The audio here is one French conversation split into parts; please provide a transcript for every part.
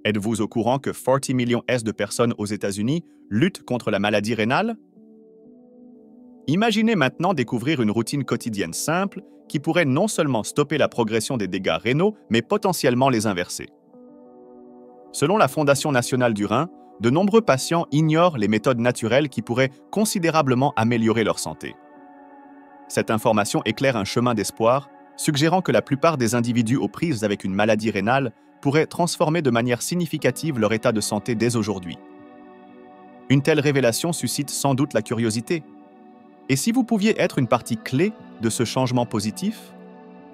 Êtes-vous au courant que 40 millions de personnes aux États-Unis luttent contre la maladie rénale? Imaginez maintenant découvrir une routine quotidienne simple qui pourrait non seulement stopper la progression des dégâts rénaux, mais potentiellement les inverser. Selon la Fondation nationale du Rhin, de nombreux patients ignorent les méthodes naturelles qui pourraient considérablement améliorer leur santé. Cette information éclaire un chemin d'espoir, suggérant que la plupart des individus aux prises avec une maladie rénale pourraient transformer de manière significative leur état de santé dès aujourd'hui. Une telle révélation suscite sans doute la curiosité. Et si vous pouviez être une partie clé de ce changement positif,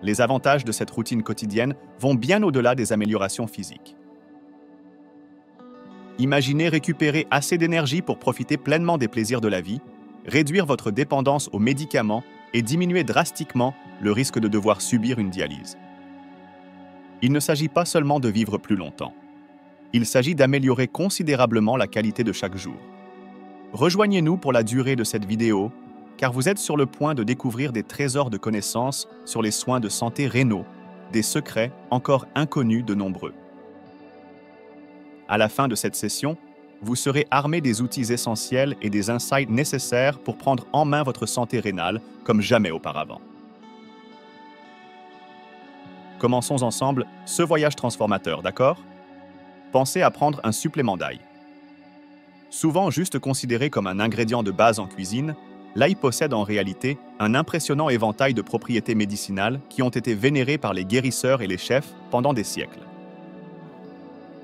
les avantages de cette routine quotidienne vont bien au-delà des améliorations physiques. Imaginez récupérer assez d'énergie pour profiter pleinement des plaisirs de la vie, réduire votre dépendance aux médicaments et diminuer drastiquement le risque de devoir subir une dialyse. Il ne s'agit pas seulement de vivre plus longtemps. Il s'agit d'améliorer considérablement la qualité de chaque jour. Rejoignez-nous pour la durée de cette vidéo, car vous êtes sur le point de découvrir des trésors de connaissances sur les soins de santé rénaux, des secrets encore inconnus de nombreux. À la fin de cette session, vous serez armé des outils essentiels et des insights nécessaires pour prendre en main votre santé rénale comme jamais auparavant. Commençons ensemble ce voyage transformateur, d'accord? Pensez à prendre un supplément d'ail. Souvent juste considéré comme un ingrédient de base en cuisine, l'ail possède en réalité un impressionnant éventail de propriétés médicinales qui ont été vénérées par les guérisseurs et les chefs pendant des siècles.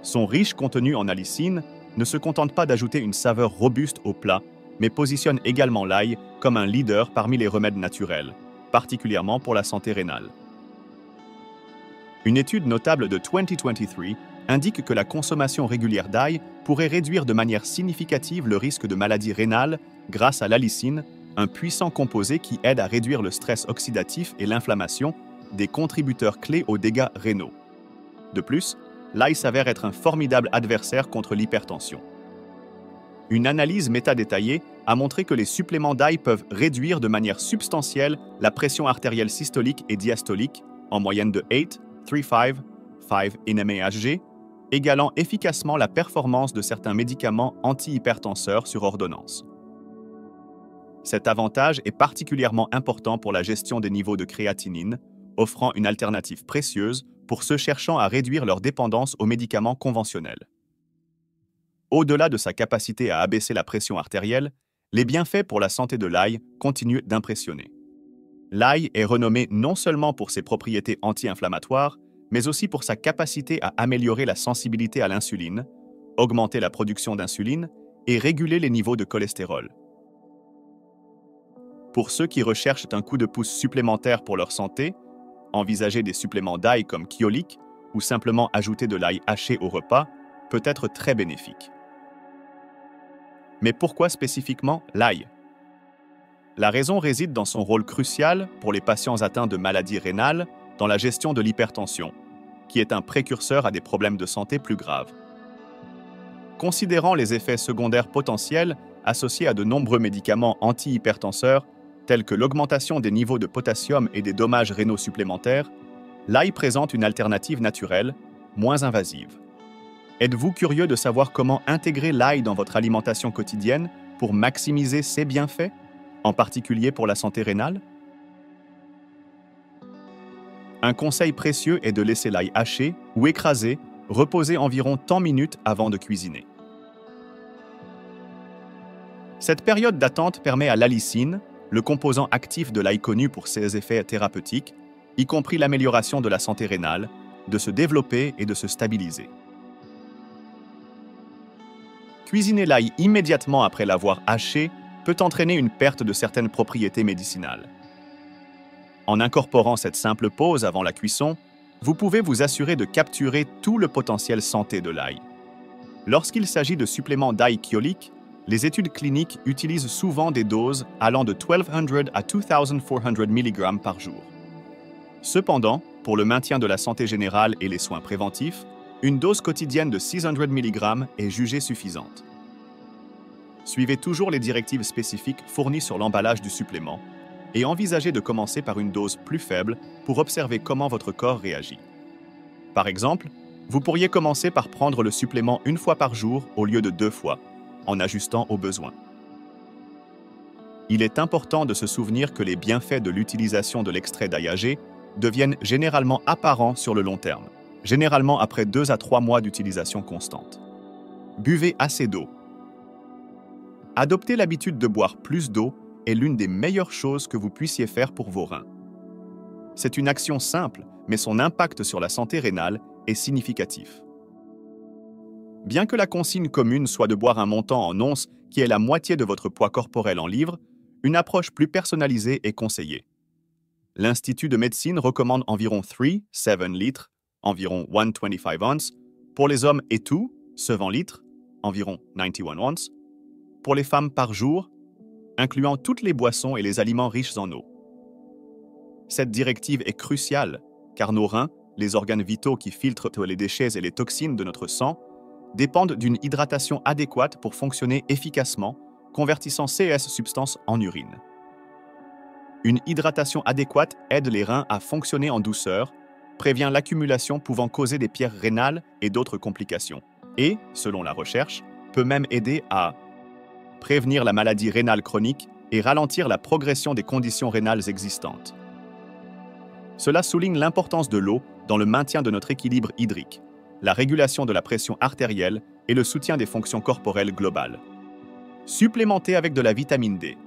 Son riche contenu en allicine ne se contente pas d'ajouter une saveur robuste au plat, mais positionne également l'ail comme un leader parmi les remèdes naturels, particulièrement pour la santé rénale. Une étude notable de 2023 indique que la consommation régulière d'ail pourrait réduire de manière significative le risque de maladie rénale grâce à l'allicine, un puissant composé qui aide à réduire le stress oxydatif et l'inflammation, des contributeurs clés aux dégâts rénaux. De plus, l'ail s'avère être un formidable adversaire contre l'hypertension. Une analyse méta-détaillée a montré que les suppléments d'ail peuvent réduire de manière substantielle la pression artérielle systolique et diastolique, en moyenne de 8, 3, 5 mmHg, égalant efficacement la performance de certains médicaments antihypertenseurs sur ordonnance. Cet avantage est particulièrement important pour la gestion des niveaux de créatinine, offrant une alternative précieuse pour ceux cherchant à réduire leur dépendance aux médicaments conventionnels. Au-delà de sa capacité à abaisser la pression artérielle, les bienfaits pour la santé de l'ail continuent d'impressionner. L'ail est renommé non seulement pour ses propriétés anti-inflammatoires, mais aussi pour sa capacité à améliorer la sensibilité à l'insuline, augmenter la production d'insuline et réguler les niveaux de cholestérol. Pour ceux qui recherchent un coup de pouce supplémentaire pour leur santé, envisager des suppléments d'ail comme Kyolic ou simplement ajouter de l'ail haché au repas peut être très bénéfique. Mais pourquoi spécifiquement l'ail? La raison réside dans son rôle crucial pour les patients atteints de maladies rénales dans la gestion de l'hypertension, qui est un précurseur à des problèmes de santé plus graves. Considérant les effets secondaires potentiels associés à de nombreux médicaments antihypertenseurs, tels que l'augmentation des niveaux de potassium et des dommages rénaux supplémentaires, l'ail présente une alternative naturelle, moins invasive. Êtes-vous curieux de savoir comment intégrer l'ail dans votre alimentation quotidienne pour maximiser ses bienfaits, en particulier pour la santé rénale? Un conseil précieux est de laisser l'ail haché ou écrasé reposer environ 10 minutes avant de cuisiner. Cette période d'attente permet à l'allicine, le composant actif de l'ail connu pour ses effets thérapeutiques, y compris l'amélioration de la santé rénale, de se développer et de se stabiliser. Cuisiner l'ail immédiatement après l'avoir haché peut entraîner une perte de certaines propriétés médicinales. En incorporant cette simple pause avant la cuisson, vous pouvez vous assurer de capturer tout le potentiel santé de l'ail. Lorsqu'il s'agit de suppléments d'ail Kyolic, les études cliniques utilisent souvent des doses allant de 1200 à 2400 mg par jour. Cependant, pour le maintien de la santé générale et les soins préventifs, une dose quotidienne de 600 mg est jugée suffisante. Suivez toujours les directives spécifiques fournies sur l'emballage du supplément et envisagez de commencer par une dose plus faible pour observer comment votre corps réagit. Par exemple, Vous pourriez commencer par prendre le supplément une fois par jour au lieu de 2 fois, en ajustant aux besoins. Il est important de se souvenir que les bienfaits de l'utilisation de l'extrait d'AIAG deviennent généralement apparents sur le long terme, généralement après 2 à 3 mois d'utilisation constante. Buvez assez d'eau. Adopter l'habitude de boire plus d'eau est l'une des meilleures choses que vous puissiez faire pour vos reins. C'est une action simple, mais son impact sur la santé rénale est significatif. Bien que la consigne commune soit de boire un montant en onces qui est la moitié de votre poids corporel en livres, une approche plus personnalisée est conseillée. L'Institut de médecine recommande environ 7 litres, environ 125 ounces, pour les hommes et 7 litres, environ 91 ounces, pour les femmes par jour, incluant toutes les boissons et les aliments riches en eau. Cette directive est cruciale, car nos reins, les organes vitaux qui filtrent les déchets et les toxines de notre sang, dépendent d'une hydratation adéquate pour fonctionner efficacement, convertissant ces substances en urine. Une hydratation adéquate aide les reins à fonctionner en douceur, prévient l'accumulation pouvant causer des pierres rénales et d'autres complications, et, selon la recherche, peut même aider à prévenir la maladie rénale chronique et ralentir la progression des conditions rénales existantes. Cela souligne l'importance de l'eau dans le maintien de notre équilibre hydrique, la régulation de la pression artérielle et le soutien des fonctions corporelles globales. Supplémenter avec de la vitamine D.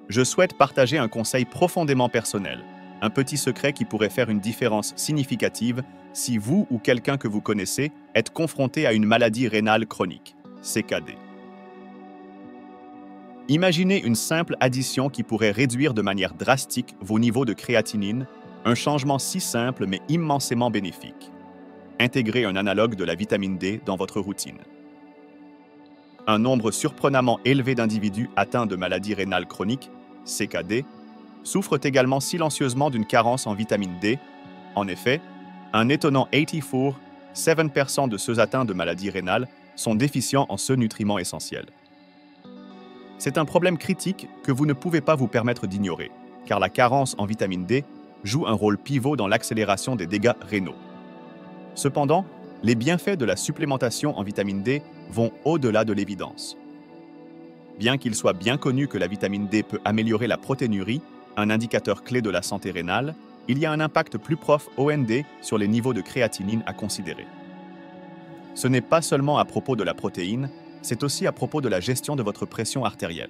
Je souhaite partager un conseil profondément personnel, un petit secret qui pourrait faire une différence significative si vous ou quelqu'un que vous connaissez êtes confronté à une maladie rénale chronique, CKD. Imaginez une simple addition qui pourrait réduire de manière drastique vos niveaux de créatinine, un changement si simple mais immensément bénéfique. Intégrez un analogue de la vitamine D dans votre routine. Un nombre surprenamment élevé d'individus atteints de maladies rénales chroniques, CKD, souffrent également silencieusement d'une carence en vitamine D. En effet, un étonnant 7% de ceux atteints de maladies rénales sont déficients en ce nutriment essentiel. C'est un problème critique que vous ne pouvez pas vous permettre d'ignorer, car la carence en vitamine D joue un rôle pivot dans l'accélération des dégâts rénaux. Cependant, les bienfaits de la supplémentation en vitamine D vont au-delà de l'évidence. Bien qu'il soit bien connu que la vitamine D peut améliorer la protéinurie, un indicateur clé de la santé rénale, il y a un impact plus prof OND sur les niveaux de créatinine à considérer. Ce n'est pas seulement à propos de la protéine, c'est aussi à propos de la gestion de votre pression artérielle.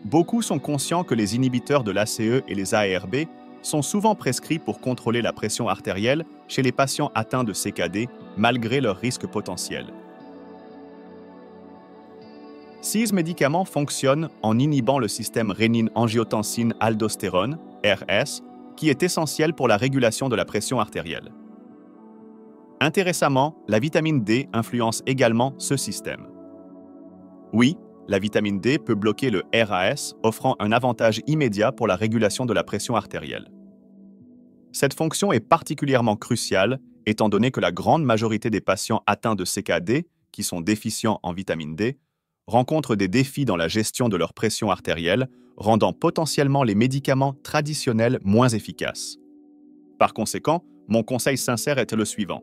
Beaucoup sont conscients que les inhibiteurs de l'ACE et les ARB sont souvent prescrits pour contrôler la pression artérielle chez les patients atteints de CKD, malgré leur risque potentiel. Ces médicaments fonctionnent en inhibant le système rénine-angiotensine-aldostérone, RS, qui est essentiel pour la régulation de la pression artérielle. Intéressamment, la vitamine D influence également ce système. Oui, la vitamine D peut bloquer le RAS, offrant un avantage immédiat pour la régulation de la pression artérielle. Cette fonction est particulièrement cruciale, étant donné que la grande majorité des patients atteints de CKD, qui sont déficients en vitamine D, rencontrent des défis dans la gestion de leur pression artérielle, rendant potentiellement les médicaments traditionnels moins efficaces. Par conséquent, mon conseil sincère est le suivant.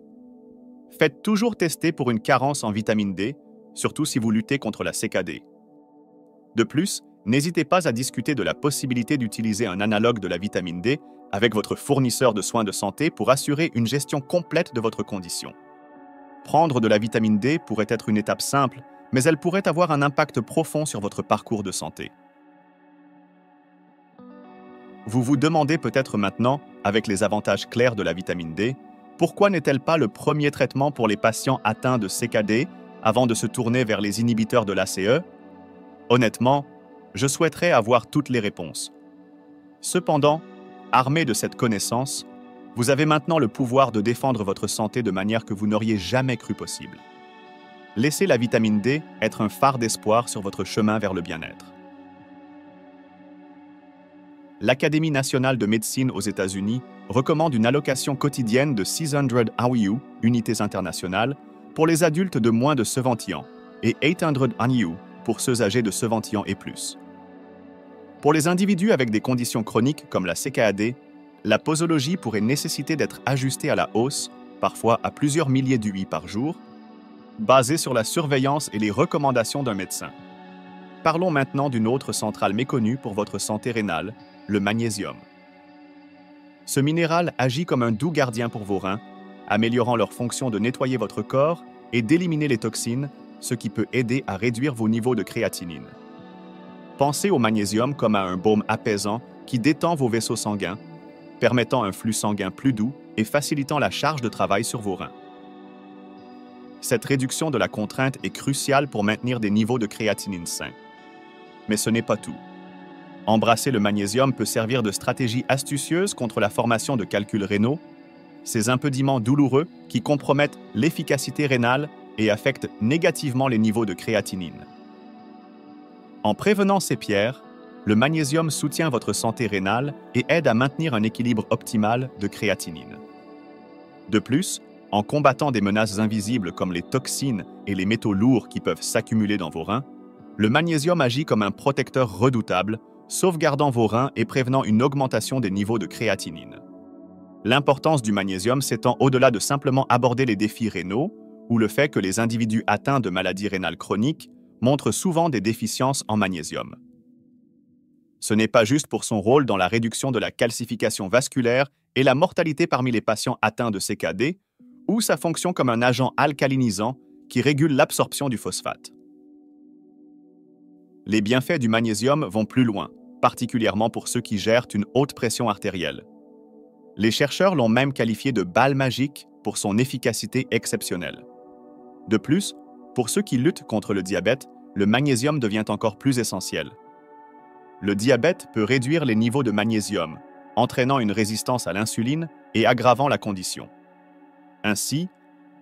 Faites toujours tester pour une carence en vitamine D, surtout si vous luttez contre la CKD. De plus, n'hésitez pas à discuter de la possibilité d'utiliser un analogue de la vitamine D avec votre fournisseur de soins de santé pour assurer une gestion complète de votre condition. Prendre de la vitamine D pourrait être une étape simple, mais elle pourrait avoir un impact profond sur votre parcours de santé. Vous vous demandez peut-être maintenant, avec les avantages clairs de la vitamine D, pourquoi n'est-elle pas le premier traitement pour les patients atteints de CKD avant de se tourner vers les inhibiteurs de l'ACE? Honnêtement, je souhaiterais avoir toutes les réponses. Cependant, armé de cette connaissance, vous avez maintenant le pouvoir de défendre votre santé de manière que vous n'auriez jamais cru possible. Laissez la vitamine D être un phare d'espoir sur votre chemin vers le bien-être. L'Académie nationale de médecine aux États-Unis recommande une allocation quotidienne de 600 IU, unités internationales, pour les adultes de moins de 70 ans et 800 IU pour ceux âgés de 70 ans et plus. Pour les individus avec des conditions chroniques comme la CKD, la posologie pourrait nécessiter d'être ajustée à la hausse, parfois à plusieurs milliers d'UI par jour, basée sur la surveillance et les recommandations d'un médecin. Parlons maintenant d'une autre centrale méconnue pour votre santé rénale, le magnésium. Ce minéral agit comme un doux gardien pour vos reins, améliorant leur fonction de nettoyer votre corps et d'éliminer les toxines, ce qui peut aider à réduire vos niveaux de créatinine. Pensez au magnésium comme à un baume apaisant qui détend vos vaisseaux sanguins, permettant un flux sanguin plus doux et facilitant la charge de travail sur vos reins. Cette réduction de la contrainte est cruciale pour maintenir des niveaux de créatinine sains. Mais ce n'est pas tout. Embrasser le magnésium peut servir de stratégie astucieuse contre la formation de calculs rénaux, ces impédiments douloureux qui compromettent l'efficacité rénale et affectent négativement les niveaux de créatinine. En prévenant ces pierres, le magnésium soutient votre santé rénale et aide à maintenir un équilibre optimal de créatinine. De plus, en combattant des menaces invisibles comme les toxines et les métaux lourds qui peuvent s'accumuler dans vos reins, le magnésium agit comme un protecteur redoutable, sauvegardant vos reins et prévenant une augmentation des niveaux de créatinine. L'importance du magnésium s'étend au-delà de simplement aborder les défis rénaux ou le fait que les individus atteints de maladies rénales chroniques montrent souvent des déficiences en magnésium. Ce n'est pas juste pour son rôle dans la réduction de la calcification vasculaire et la mortalité parmi les patients atteints de CKD, ou sa fonction comme un agent alcalinisant qui régule l'absorption du phosphate. Les bienfaits du magnésium vont plus loin, particulièrement pour ceux qui gèrent une haute pression artérielle. Les chercheurs l'ont même qualifié de balle magique pour son efficacité exceptionnelle. De plus, pour ceux qui luttent contre le diabète, le magnésium devient encore plus essentiel. Le diabète peut réduire les niveaux de magnésium, entraînant une résistance à l'insuline et aggravant la condition. Ainsi,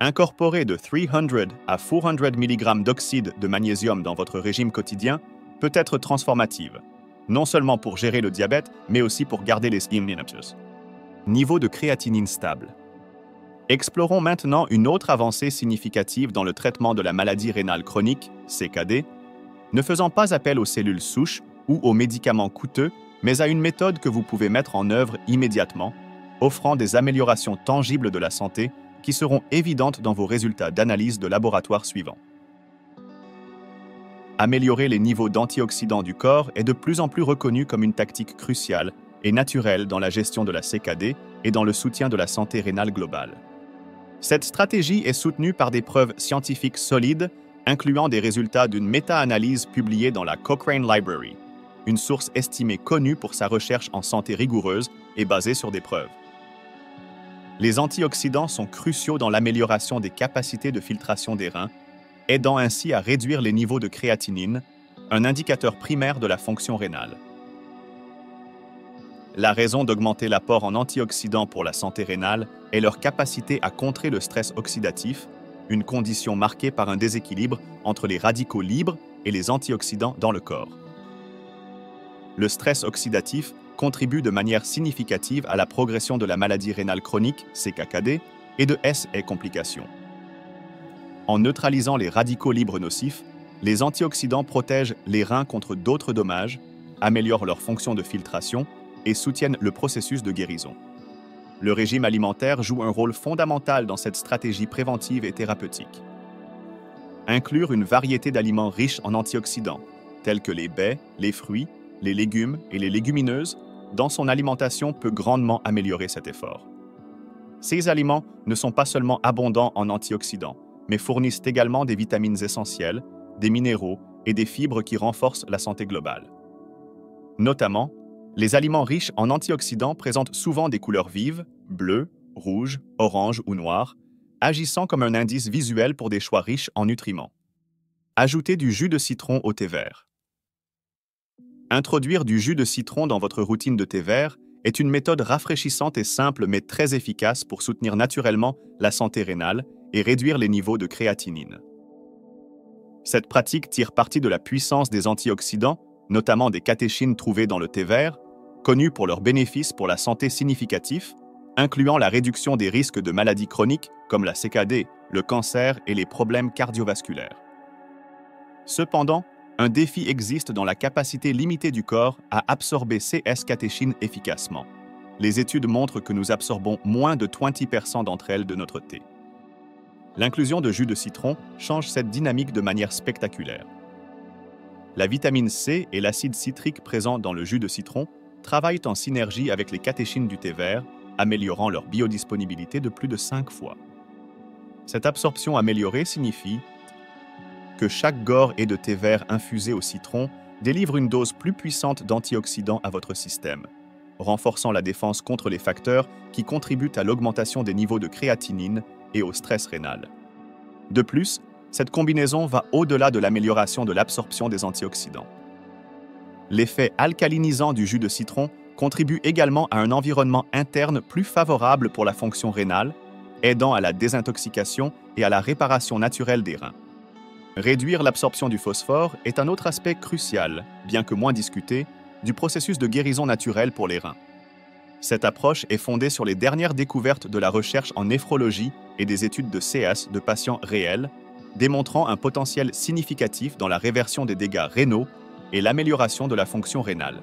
incorporer de 300 à 400 mg d'oxyde de magnésium dans votre régime quotidien peut être transformative, non seulement pour gérer le diabète, mais aussi pour garder les immunités. Niveau de créatinine stable. Explorons maintenant une autre avancée significative dans le traitement de la maladie rénale chronique, CKD, ne faisant pas appel aux cellules souches ou aux médicaments coûteux, mais à une méthode que vous pouvez mettre en œuvre immédiatement, offrant des améliorations tangibles de la santé qui seront évidentes dans vos résultats d'analyse de laboratoire suivants. Améliorer les niveaux d'antioxydants du corps est de plus en plus reconnu comme une tactique cruciale et naturelle dans la gestion de la CKD et dans le soutien de la santé rénale globale. Cette stratégie est soutenue par des preuves scientifiques solides, incluant des résultats d'une méta-analyse publiée dans la Cochrane Library, une source estimée connue pour sa recherche en santé rigoureuse et basée sur des preuves. Les antioxydants sont cruciaux dans l'amélioration des capacités de filtration des reins, aidant ainsi à réduire les niveaux de créatinine, un indicateur primaire de la fonction rénale. La raison d'augmenter l'apport en antioxydants pour la santé rénale est leur capacité à contrer le stress oxydatif, une condition marquée par un déséquilibre entre les radicaux libres et les antioxydants dans le corps. Le stress oxydatif contribue de manière significative à la progression de la maladie rénale chronique, CKD, et de SE complications. En neutralisant les radicaux libres nocifs, les antioxydants protègent les reins contre d'autres dommages, améliorent leur fonction de filtration et soutiennent le processus de guérison. Le régime alimentaire joue un rôle fondamental dans cette stratégie préventive et thérapeutique. Inclure une variété d'aliments riches en antioxydants, tels que les baies, les fruits, les légumes et les légumineuses, dans son alimentation peut grandement améliorer cet effort. Ces aliments ne sont pas seulement abondants en antioxydants, mais fournissent également des vitamines essentielles, des minéraux et des fibres qui renforcent la santé globale. Notamment, les aliments riches en antioxydants présentent souvent des couleurs vives, bleues, rouges, oranges ou noires, agissant comme un indice visuel pour des choix riches en nutriments. Ajoutez du jus de citron au thé vert. Introduire du jus de citron dans votre routine de thé vert est une méthode rafraîchissante et simple mais très efficace pour soutenir naturellement la santé rénale et réduire les niveaux de créatinine. Cette pratique tire parti de la puissance des antioxydants, notamment des catéchines trouvées dans le thé vert, connus pour leurs bénéfices pour la santé significatifs, incluant la réduction des risques de maladies chroniques comme la CKD, le cancer et les problèmes cardiovasculaires. Cependant, un défi existe dans la capacité limitée du corps à absorber ces catéchines efficacement. les études montrent que nous absorbons moins de 20% d'entre elles de notre thé. L'inclusion de jus de citron change cette dynamique de manière spectaculaire. La vitamine C et l'acide citrique présents dans le jus de citron travaillent en synergie avec les catéchines du thé vert, améliorant leur biodisponibilité de plus de 5 fois. Cette absorption améliorée signifie que chaque gorgée de thé vert infusé au citron délivre une dose plus puissante d'antioxydants à votre système, renforçant la défense contre les facteurs qui contribuent à l'augmentation des niveaux de créatinine et au stress rénal. De plus, cette combinaison va au-delà de l'amélioration de l'absorption des antioxydants. L'effet alcalinisant du jus de citron contribue également à un environnement interne plus favorable pour la fonction rénale, aidant à la désintoxication et à la réparation naturelle des reins. Réduire l'absorption du phosphore est un autre aspect crucial, bien que moins discuté, du processus de guérison naturelle pour les reins. Cette approche est fondée sur les dernières découvertes de la recherche en néphrologie et des études de CS de patients réels, démontrant un potentiel significatif dans la réversion des dégâts rénaux et l'amélioration de la fonction rénale.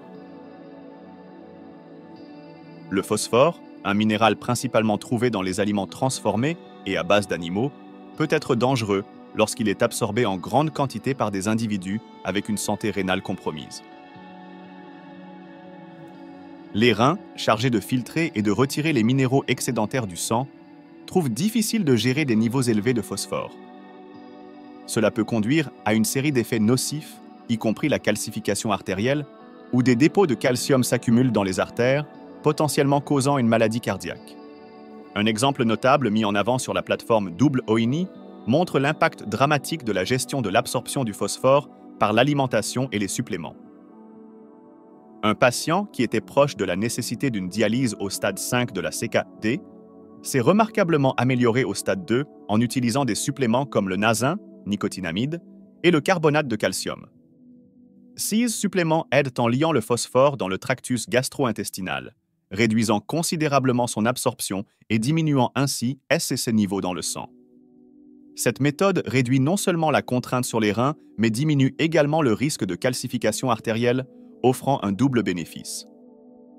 Le phosphore, un minéral principalement trouvé dans les aliments transformés et à base d'animaux, peut être dangereux lorsqu'il est absorbé en grande quantité par des individus avec une santé rénale compromise. Les reins, chargés de filtrer et de retirer les minéraux excédentaires du sang, trouvent difficile de gérer des niveaux élevés de phosphore. Cela peut conduire à une série d'effets nocifs, y compris la calcification artérielle, où des dépôts de calcium s'accumulent dans les artères, potentiellement causant une maladie cardiaque. Un exemple notable mis en avant sur la plateforme Double OINI montre l'impact dramatique de la gestion de l'absorption du phosphore par l'alimentation et les suppléments. Un patient qui était proche de la nécessité d'une dialyse au stade 5 de la CKD s'est remarquablement amélioré au stade 2 en utilisant des suppléments comme le nasin, nicotinamide, et le carbonate de calcium. Ces suppléments aident en liant le phosphore dans le tractus gastro-intestinal, réduisant considérablement son absorption et diminuant ainsi ses niveaux dans le sang. Cette méthode réduit non seulement la contrainte sur les reins, mais diminue également le risque de calcification artérielle, offrant un double bénéfice.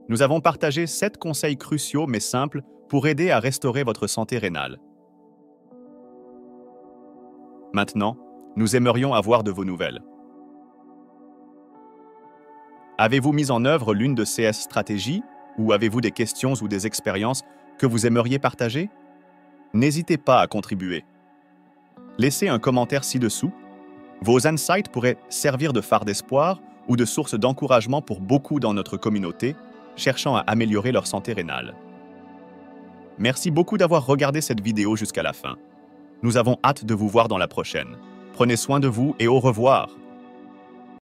Nous avons partagé 7 conseils cruciaux mais simples pour aider à restaurer votre santé rénale. Maintenant, nous aimerions avoir de vos nouvelles. Avez-vous mis en œuvre l'une de ces stratégies ou avez-vous des questions ou des expériences que vous aimeriez partager? N'hésitez pas à contribuer. Laissez un commentaire ci-dessous. Vos insights pourraient servir de phare d'espoir ou de source d'encouragement pour beaucoup dans notre communauté, cherchant à améliorer leur santé rénale. Merci beaucoup d'avoir regardé cette vidéo jusqu'à la fin. Nous avons hâte de vous voir dans la prochaine. Prenez soin de vous et au revoir!